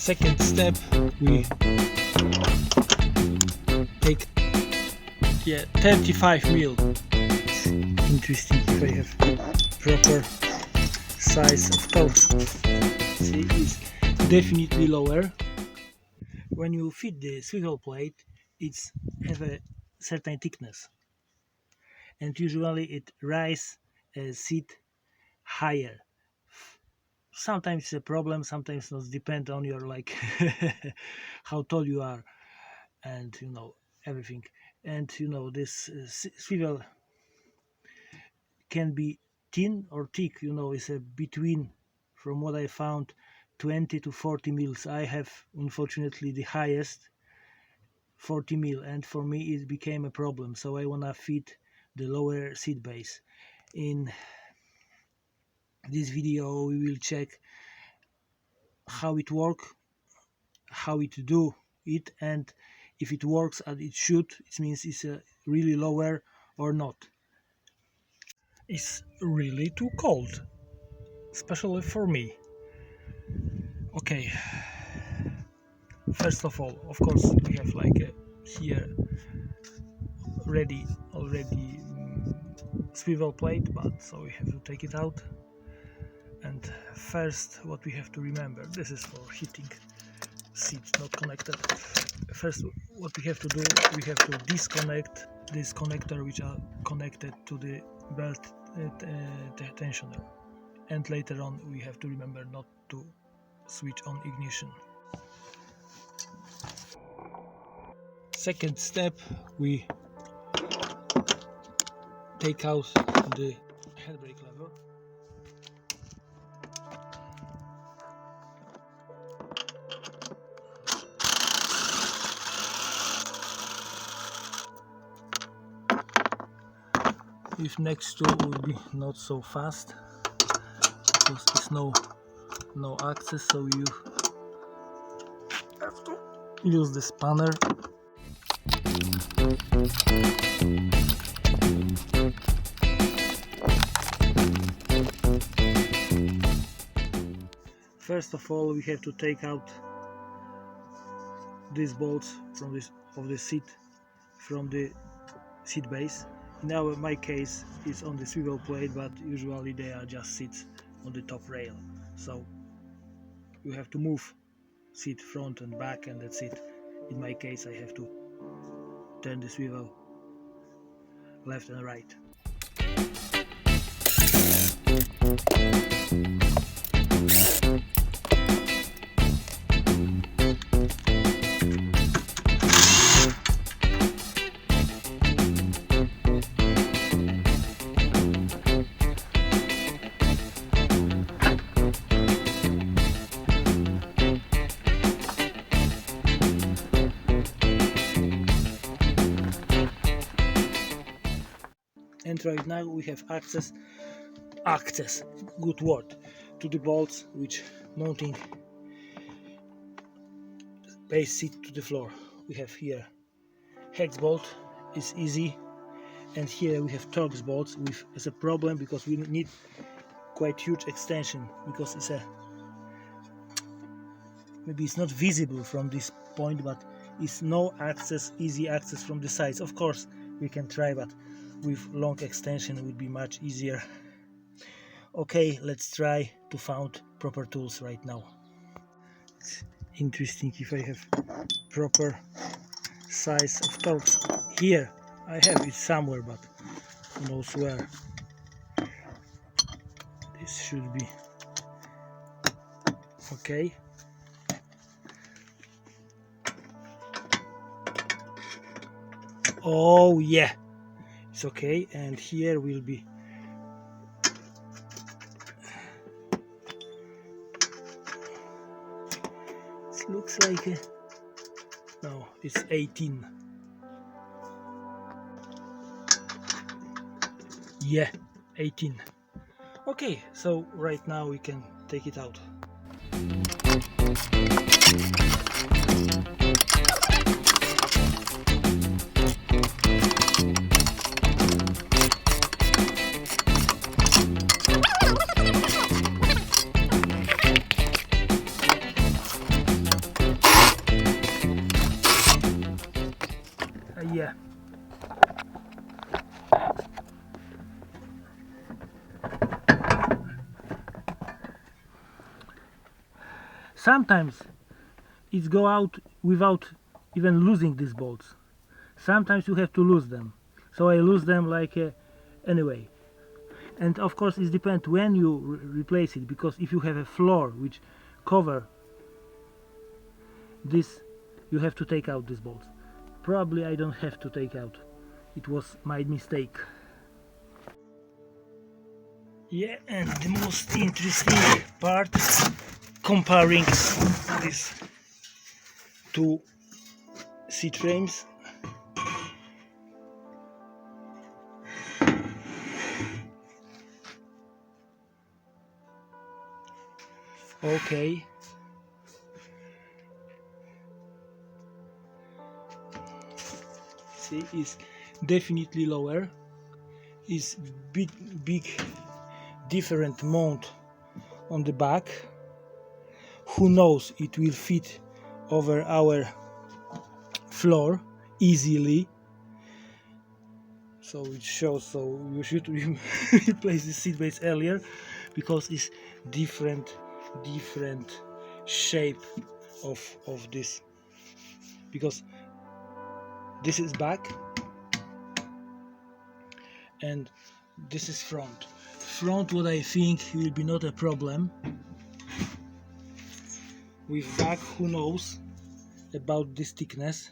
Second step, we take 35 mil. Interesting if I have proper size of torque. See, it's definitely lower. When you fit the swivel plate, it's have a certain thickness, and usually it rise a seat higher. Sometimes it's a problem, sometimes not, depend on your like how tall you are, and you know everything. And you know this swivel can be thin or thick, you know, it's a between, from what I found, 20 to 40 mils. I have unfortunately the highest 40 mil, and for me it became a problem, so I wanna fit the lower seat base. In this video we will check how it works, how it do it, and if it works as it should, it means it's really lower or not. It's really too cold, especially for me. Okay, first of all, of course, we have like here already swivel plate, but so we have to take it out. And first, what we have to remember, this is for heating seats, not connected. First, what we have to do, we have to disconnect this connector which are connected to the belt tensioner, and later on we have to remember not to switch on ignition. Second step, we take out the handbrake lever. If next to will be not so fast because there's no access, so you have to use the spanner. First of all, we have to take out these bolts from the seat, from the seat base. In my case, it's on the swivel plate, but usually they are just seats on the top rail. So you have to move seat front and back, and that's it. In my case, I have to turn the swivel left and right. And right now we have access, good word, to the bolts which mounting base seat to the floor. We have here hex bolt, is easy, and here we have Torx bolts. It's a problem because we need quite huge extension, because it's maybe it's not visible from this point, but it's no access, easy access from the sides. Of course we can try, but with long extension it would be much easier. Okay, let's try to find proper tools right now. It's interesting if I have proper size of Torx. Here I have it somewhere, but who knows where. This should be okay. Oh yeah, it's okay. And here will be it looks like no, it's 18. Yeah, 18. Okay, so right now we can take it out. Yeah. Sometimes it go out without even losing these bolts. Sometimes you have to lose them. So I lose them like anyway. And of course it depends when you replace it, because if you have a floor which cover this, you have to take out these bolts. Probably I don't have to take out. It was my mistake. Yeah, and the most interesting part, comparing these two seat frames. Okay. See, it's definitely lower. It's big different mount on the back. Who knows, it will fit over our floor easily. So it shows, so you should replace the seat base earlier, because it's different shape of this, because this is back and this is front. What I think will be not a problem. With back, who knows about this thickness.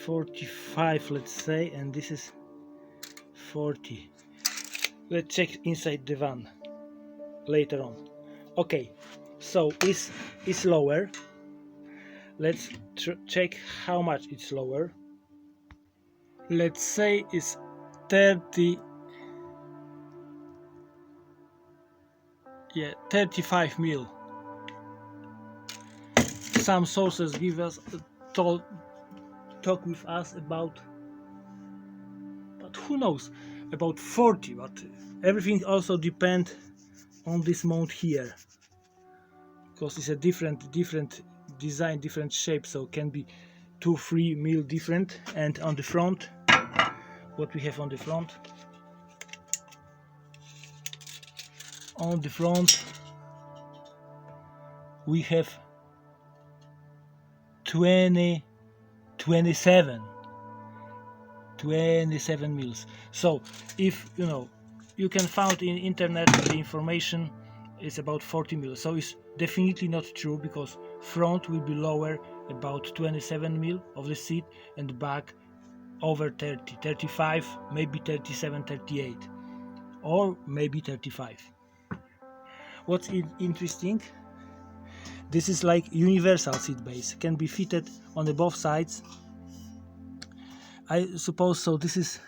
45, let's say, and this is 40. Let's check inside the van later on. Okay, so it's lower. Let's check how much it's lower. Let's say it's 30. Yeah, 35 mil. Some sources give us talk with us about, but who knows, about 40. But everything also depends on this mount here, because it's a different design, different shape, so can be 2-3 mil different. And on the front, what we have on the front? On the front we have 27 mils. So if you know, you can find in internet the information is about 40 mils. So it's definitely not true, because front will be lower about 27 mil of the seat, and back over 30, 35, maybe 37, 38, or maybe 35. What's interesting, this is like universal seat base, can be fitted on the both sides, I suppose. So this is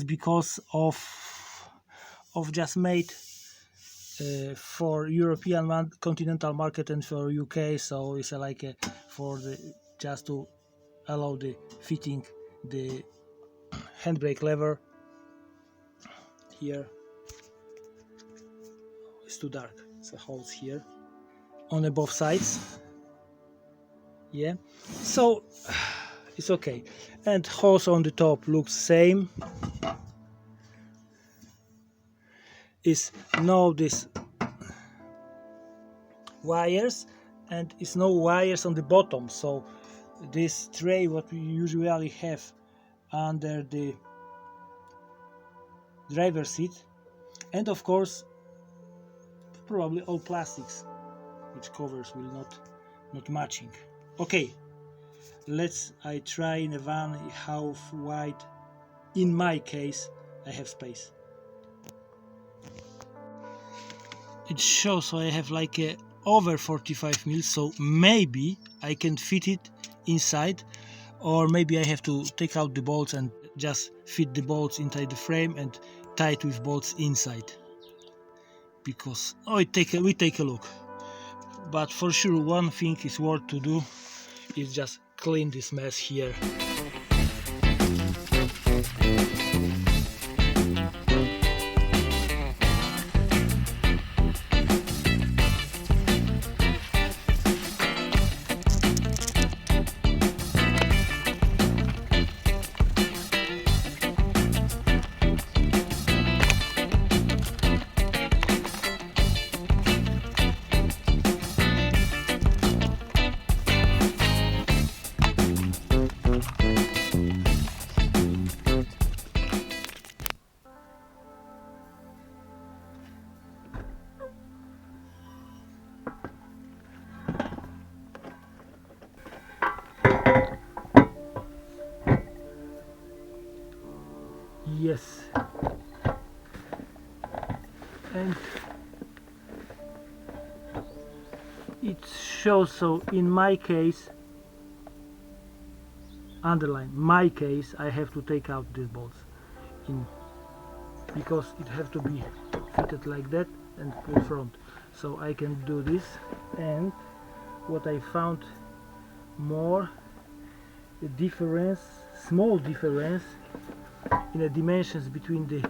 because of just made for European continental market and for UK. So it's like for the just to allow the fitting the handbrake lever here. It's too dark, so holes here on the both sides. Yeah, so it's okay. And hose on the top looks same. Is no this wires, and it's no wires on the bottom. So this tray what we usually have under the driver's seat, and of course probably all plastics, which covers will not matching. Okay, I try in a van how wide in my case I have space. It shows, so I have like a over 45 mils, so maybe I can fit it inside, or maybe I have to take out the bolts and just fit the bolts inside the frame and tie it with bolts inside, because we take a look. But for sure one thing is worth to do is just clean this mess here. it shows, so in my case, underline my case, I have to take out these bolts in, because it have to be fitted like that and pull front. So I can do this. And what I found more, a difference, small difference in the dimensions between the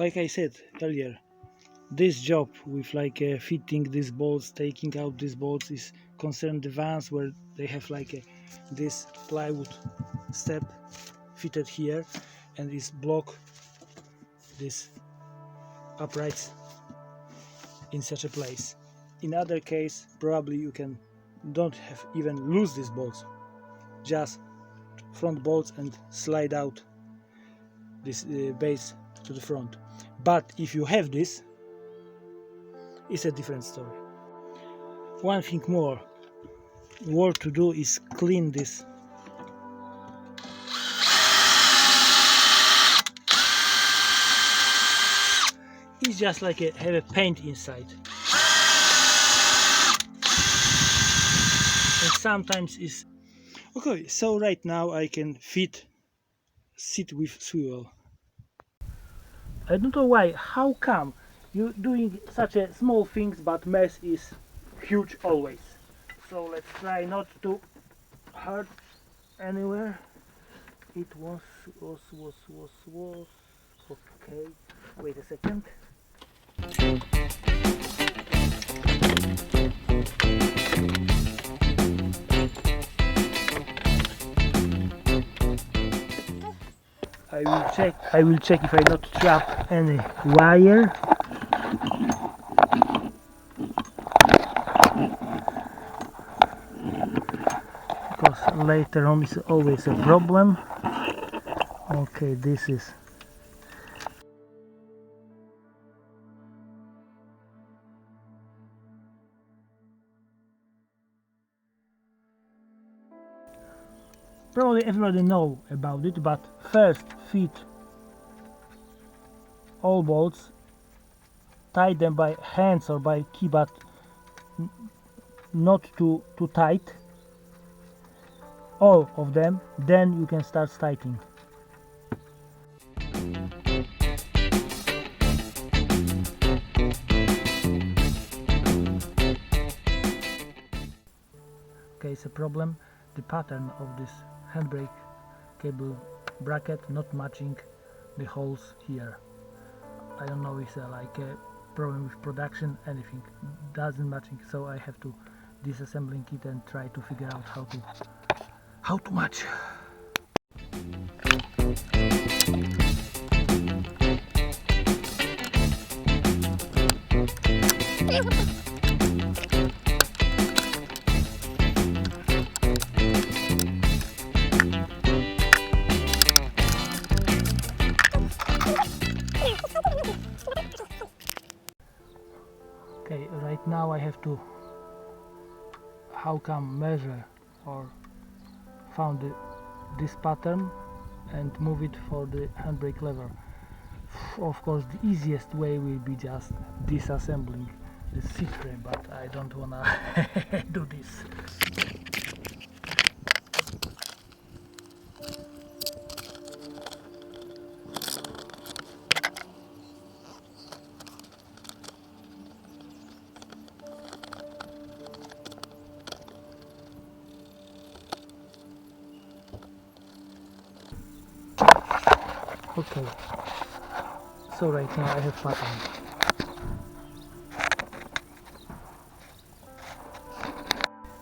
like I said earlier, this job with like fitting these bolts, taking out these bolts, is concerned the vans where they have like this plywood step fitted here, and is block this uprights in such a place. In other case, probably you can don't have even lose these bolts, just front bolts and slide out this base to the front. But if you have this, it's a different story. One thing more work to do is clean this. It's just like have a paint inside, and sometimes it's okay. So right now I can sit with swivel. I don't know why, how come you doing such a small things, but mess is huge always. So let's try not to hurt anywhere. It was okay. Wait a second. I will check if I not trap any wire. Because later on is always a problem. Okay, this is probably everybody know about it, but first fit all bolts, tie them by hands or by key, but not too tight, all of them, then you can start tightening. Okay, it's a problem, the pattern of this handbrake cable bracket not matching the holes here. I don't know if it's like a problem with production, anything doesn't matching, so I have to disassembling it and try to figure out how to match. Okay, right now I have to measure or found this pattern and move it for the handbrake lever. Of course, the easiest way will be just disassembling the seat frame, but I don't wanna do this. Okay, so right now I have pattern.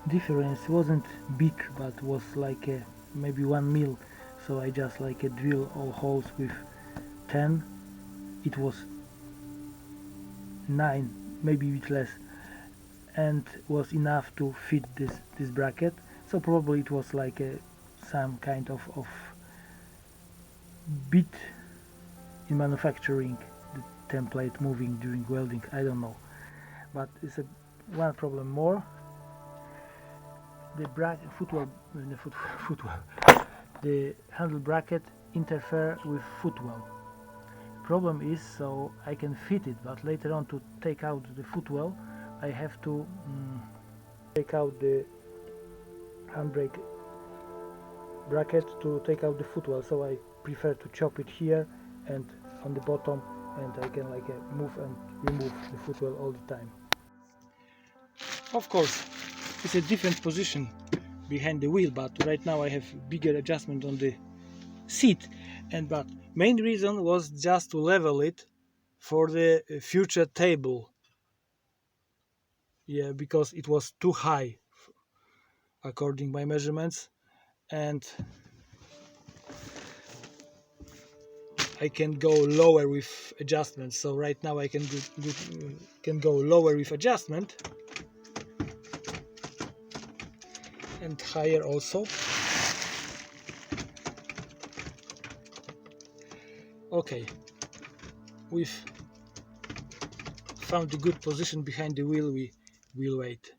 Difference wasn't big, but was like maybe 1 mil, so I just like drill all holes with 10. It was 9, maybe a bit less, and was enough to fit this bracket. So probably it was like some kind of bit in manufacturing, the template moving during welding, I don't know, but it's one problem more. The the handle bracket interfere with footwell. Problem is, so I can fit it, but later on to take out the footwell I have to take out the handbrake bracket to take out the footwell, so I prefer to chop it here and on the bottom, and I can like move and remove the footwell all the time. Of course, it's a different position behind the wheel, but right now I have bigger adjustment on the seat, but main reason was just to level it for the future table. Yeah, because it was too high according my measurements, and I can go lower with adjustments. So right now I can go lower with adjustment and higher also. Okay, we've found a good position behind the wheel. We will wait.